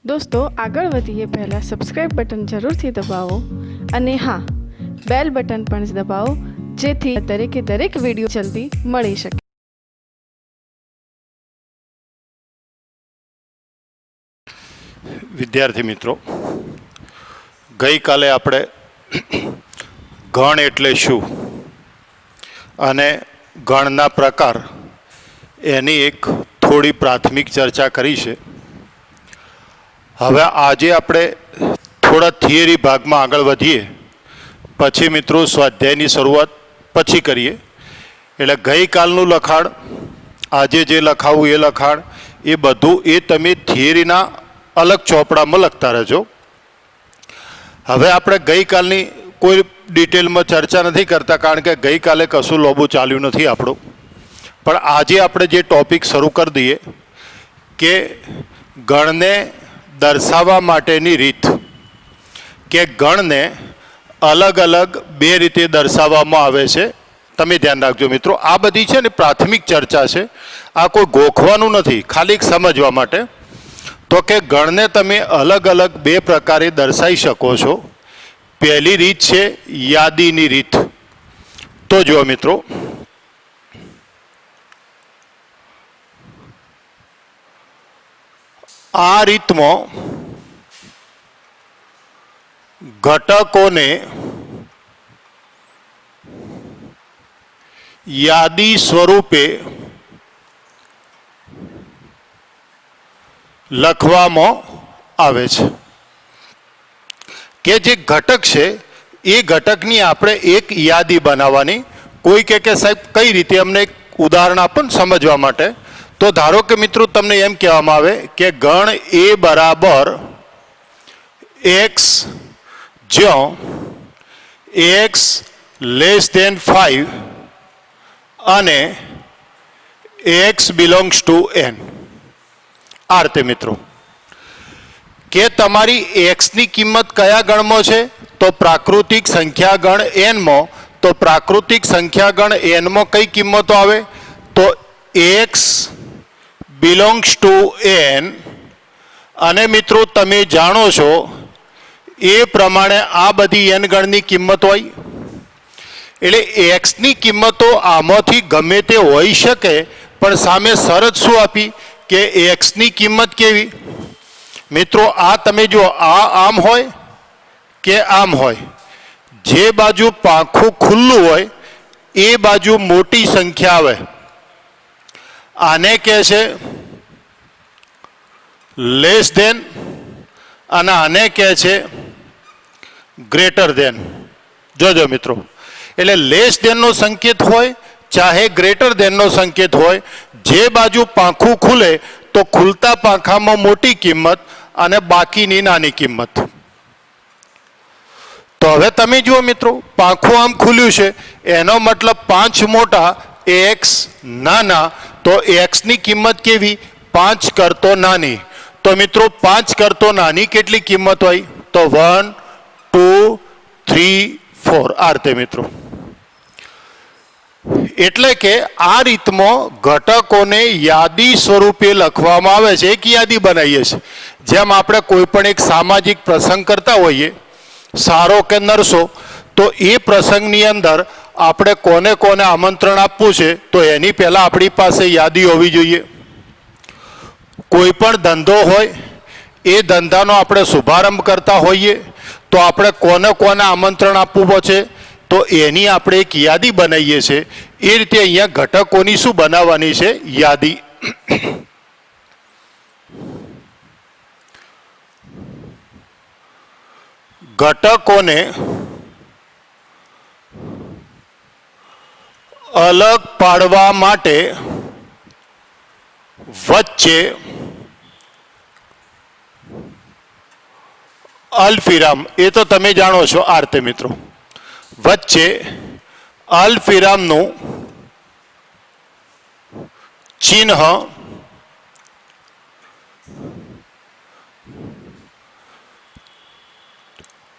दोस्तों આગળ વધીએ પહેલાં સબસ્ક્રાઇબ બટન જરૂરથી દબાવો અને હા બેલ બટન પણ દબાવો જેથી દરેકે દરેક વિડીયો જલ્દી મળી શકે। વિદ્યાર્થી મિત્રો, ગઈકાલે આપણે ગણ એટલે શું અને ગણના પ્રકાર એની એક થોડી પ્રાથમિક ચર્ચા કરી છે। હવે આજે આપણે થોડા થિયરી ભાગમાં આગળ વધીએ, પછી મિત્રો સ્વાધ્યાયની શરૂઆત પછી કરીએ। એટલે ગઈકાલનું લખાણ, આજે જે લખાવું એ લખાણ, એ બધું એ તમે થિયરીના अलग चोपड़ा में लगता रहो। हवे आपणे गईकालनी कोई डिटेल में चर्चा नहीं करता, कारण के गई काले कशु लोबू चाल्यु नहीं आपणुं। पण आजे आपणे जे टॉपिक शुरू कर दीए के गणने दर्शावा माटेनी रीत, के गणने अलग अलग बे रीते दर्शावामां आवे छे। तमे ध्यान राखजो मित्रों, आ बधी छे ने प्राथमिक चर्चा छे, आ कोई गोखवानुं नहीं, खाली समजवा माटे। तो के गण ने तमे अलग अलग बे प्रकारे दर्शाई शको छो। पहली रीत छे यादीनी रीत। तो जो मित्रों, आ रीत में घटकों ने यादी स्वरूपे लखवामां आवे छे। के जे घटक छे ए घटकनी आपणे एक यादी बनाववानी। कोई के साहेब कई रीते अमने एक उदाहरण आपो ने समजवा माटे। तो धारो के मित्रों तमने एम कहेवामां आवे के गण ए बराबर एक्स ज्यों एक्स लेस देन 5 अने एक्स बिलोंग्स टू एन। आ रीते मित्रों के तमारी एक्स नी किंमत कया गण में छे? तो प्राकृतिक संख्या गण एन में। तो प्राकृतिक संख्या गण एन में कई किंमतो आवे? तो एक्स बिलोंग्स टू एन। अने मित्रों तमे जाणो छो ए प्रमाणे आ बधी एन गण नी किंमत होय। एटले एक्स नी किंमतो आमांथी गमे ते होई शके, पण सामे शरत शुं आपी के एक्स नी किंमत केवी? मित्रों आ तमे जो आ आम होय के आम होय, जे बाजू पाखुं खुल्लुं होय ए बाजू मोटी संख्या आवे। आने कहे छे लेस देन अने आने कहे छे ग्रेटर देन। जोजो मित्रों, एटले लेस देन नो संकेत होय चाहे ग्रेटर देन नो संकेत होय, जे बाजू पाखुं खुले तो खुलता पाखामां मोटी किंमत अने बाकीनी नानी किंमत। तो हवे तमे जुओ मित्रों, पाखुं आम खुल्युं छे एनो मतलब 5 मोटा एक्स नाना। तो एक्स नी किंमत केवी? 5 करतो नानी। तो मित्रों 5 करतो नानी केटली किंमत होय? तो 1 2 3 4। आ रीते मित्रों एटले के आ रीत में घटकों यादी स्वरूपे लखवामां आवे छे। एक यादी बनावीए छे। जेम आपणे कोईपण एक सामाजिक प्रसंग करता होईए, सारो के नरसो, तो ए प्रसंगनी अंदर आपणे कोने कोने आमंत्रण आपवुं छे तो एनी पहेला आपणी पासे यादी होवी जोईए। कोईपण धंधो होय, ए धंधानो आपणे शुभारंभ करता होईए तो आपणे कोने कोने आमंत्रण आपवुं छे तो एनी आपणे एक यादी बनावीए छे। ए रीते अहींया घटकोनी शुं बनाववानी छे? यादी। घटकोने अलग पाडवा माटे वच्चे अल्पविराम, ए तो तमे जाणो छो। आ रीते मित्रों वच्चे अल्पविरामनुं चिन्ह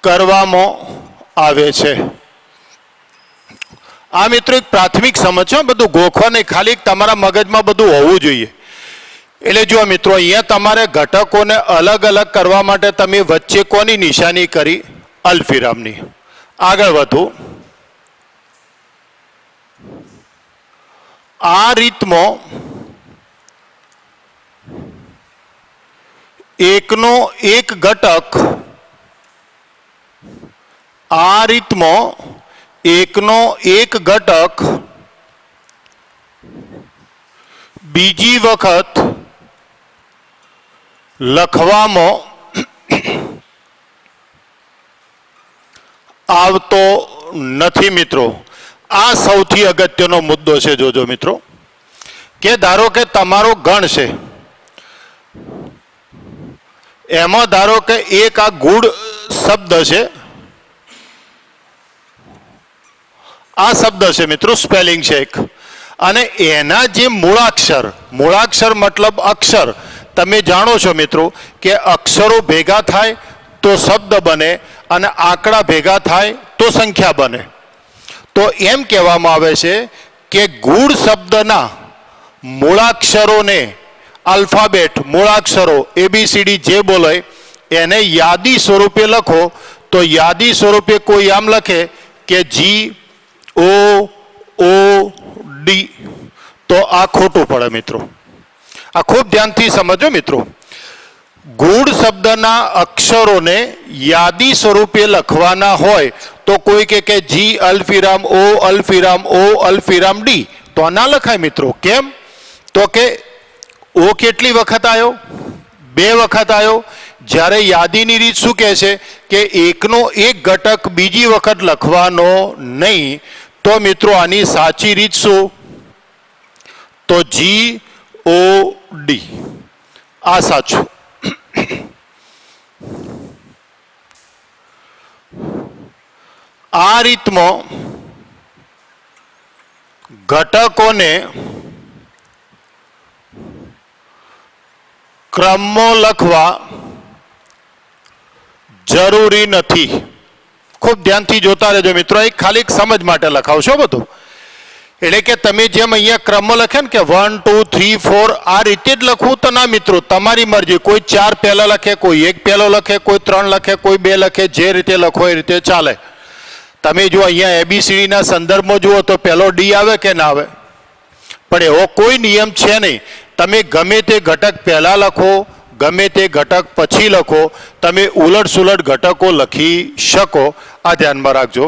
करवामां आवे छे। आ मित्रों एक प्राथमिक समझ छे, बधुं गोखवा नहीं, खाली तमारा मगजमां बधुं होवुं जोईए એટલે જો મિત્રો અહીંયા તમારે ઘટકોને અલગ અલગ કરવા માટે તમે વચ્ચે કોની નિશાની કરી? અલ્પવિરામની. આગળ વધુ. આ રીતમાં એકનો એક ઘટક આ રીતમાં એકનો એક ઘટક બીજી વખત લખવામાં આવતો નથી મિત્રો. આ સૌથી અગત્યનો મુદ્દો છે. જોજો મિત્રો કે ધારો કે તમારો ગણ છે, એમાં ધારો કે એક આ ગુડ શબ્દ છે, આ શબ્દ છે મિત્રો, સ્પેલિંગ છે એક, અને એના જે મૂળાક્ષર મતલબ અક્ષર, તમે જાણો છો મિત્રો કે અક્ષરો ભેગા થાય તો શબ્દ બને અને આંકડા ભેગા થાય તો સંખ્યા બને. તો એમ કહેવામાં આવે છે કે ગુડ શબ્દના મૂળાક્ષરોને આલ્ફાબેટ મૂળાક્ષરો ABCD જે બોલાય એને યાદી સ્વરૂપે લખો તો યાદી સ્વરૂપે કોઈ આમ લખે કે GOOD, તો આ ખોટું પડે મિત્રો. આ ખૂબ ધ્યાનથી સમજો મિત્રો. ગુડ શબ્દના અક્ષરોને યાદી સ્વરૂપે લખવાના હોય તો કોઈ કે G અલ્પવિરામ O અલ્પવિરામ O અલ્પવિરામ D, તો ના લખાય મિત્રો. કેમ? તો કે O કેટલી વખત આવ્યો? 2 વખત આવ્યો. જ્યારે યાદીની રીત શું કહે છે કે એકનો એક ઘટક બીજી વખત લખવાનો નહીં, તો મિત્રો આની સાચી રીત શું? તો GOD, આ સાચું. આ રીતમાં ઘટકોને ક્રમમાં લખવા જરૂરી નથી. ખૂબ ધ્યાનથી જોતા રહેજો મિત્રો. એક ખાલી સમજ માટે લખાવશો બધું. એટલે કે તમે જેમ અહીંયા ક્રમમાં લખે ને કે 1 2 3 4 આ રીતે જ લખવું તો ના મિત્રો, તમારી મરજી. કોઈ 4 પહેલા લખે, કોઈ 1 પહેલો લખે, કોઈ 3 લખે, કોઈ 2 લખે, જે રીતે લખો એ રીતે ચાલે. તમે જો અહીંયા ABCD ના સંદર્ભમાં જુઓ તો પહેલો D આવે કે ના આવે? પણ એવો કોઈ નિયમ છે નહીં. તમે ગમે તે ઘટક પહેલા લખો, ગમે તે ઘટક પછી લખો, તમે ઉલટ સુલટ ઘટકો લખી શકો. આ ધ્યાનમાં રાખજો.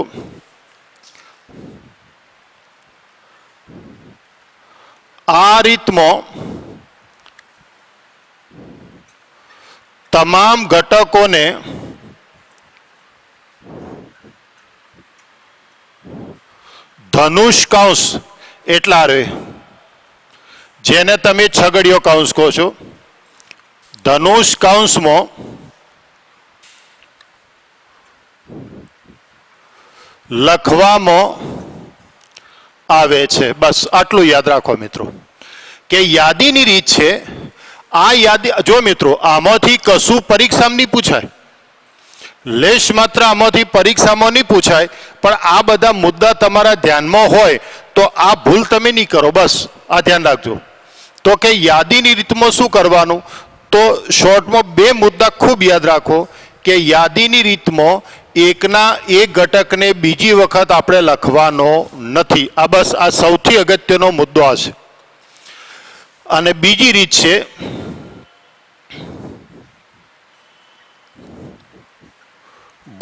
આ રીતમાં તમામ ઘટકોને ધનુષ કૌંસ એટલા રહે, જેને તમે છગડીયો કૌંસ કહો છો. ધનુષ કૌંસમાં લખવામાં આવે છે. બસ આટલું યાદ રાખો મિત્રો કે યાદીની રીત છે. આ યાદી જો મિત્રો આમાંથી કશું પરીક્ષામાં નહીં પૂછાય, લેશ માત્ર આમાંથી પરીક્ષામાં નહીં પૂછાય, પણ આ બધા મુદ્દા તમારા ધ્યાનમાં હોય તો આ ભૂલ તમે નહીં કરો. બસ આ ધ્યાન રાખજો. તો કે યાદીની રીતમાં શું કરવાનું? તો શોર્ટમાં 2 મુદ્દા ખૂબ યાદ રાખો કે યાદીની રીતમાં એકના એક ઘટકને બીજી વખત આપણે લખવાનો નથી. આ બસ આ સૌથી અગત્યનો મુદ્દો આ છે. અને બીજી રીત છે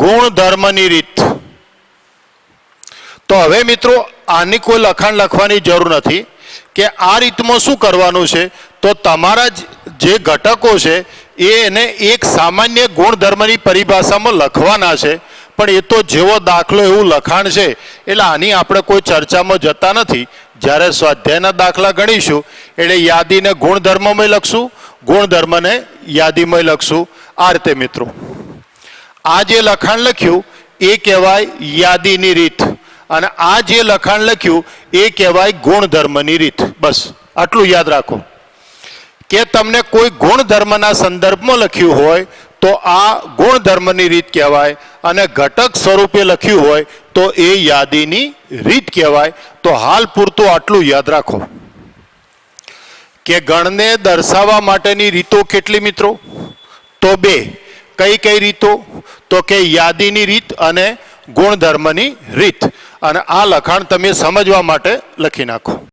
ગુણધર્મની રીત. તો હવે મિત્રો આની કોઈ લખાણ લખવાની જરૂર નથી કે આ રીતમાં શું કરવાનું છે. તો તમારા જે ઘટકો છે એને એક સામાન્ય ગુણધર્મની પરિભાષામાં લખવાના છે, પણ એ તો જેવો દાખલો એવું લખાણ છે. એટલે આની આપણે કોઈ ચર્ચામાં જતા નથી. જ્યારે સ્વાધ્યાયના દાખલા ગણીશું એટલે યાદીને ગુણધર્મમાં લખશું, ગુણધર્મને યાદીમાં લખશું. આ રીતે મિત્રો આ જે લખાણ લખ્યું એ કહેવાય યાદીની રીત, અને આ જે લખાણ લખ્યું એ કહેવાય ગુણધર્મની રીત. બસ આટલું યાદ રાખો કે તમને કોઈ ગુણધર્મના સંદર્ભમાં લખ્યું હોય તો આ ગુણધર્મની રીત કહેવાય, અને ઘટક સ્વરૂપે લખ્યું હોય તો એ યાદીની રીત કહેવાય. તો હાલ પૂરતું આટલું યાદ રાખો કે ગણને દર્શાવવા માટેની રીતો કેટલી મિત્રો? તો 2. કઈ કઈ રીતો? તો કે યાદીની રીત અને ગુણધર્મની રીત. અને આ લખાણ તમે સમજવા માટે લખી નાખો.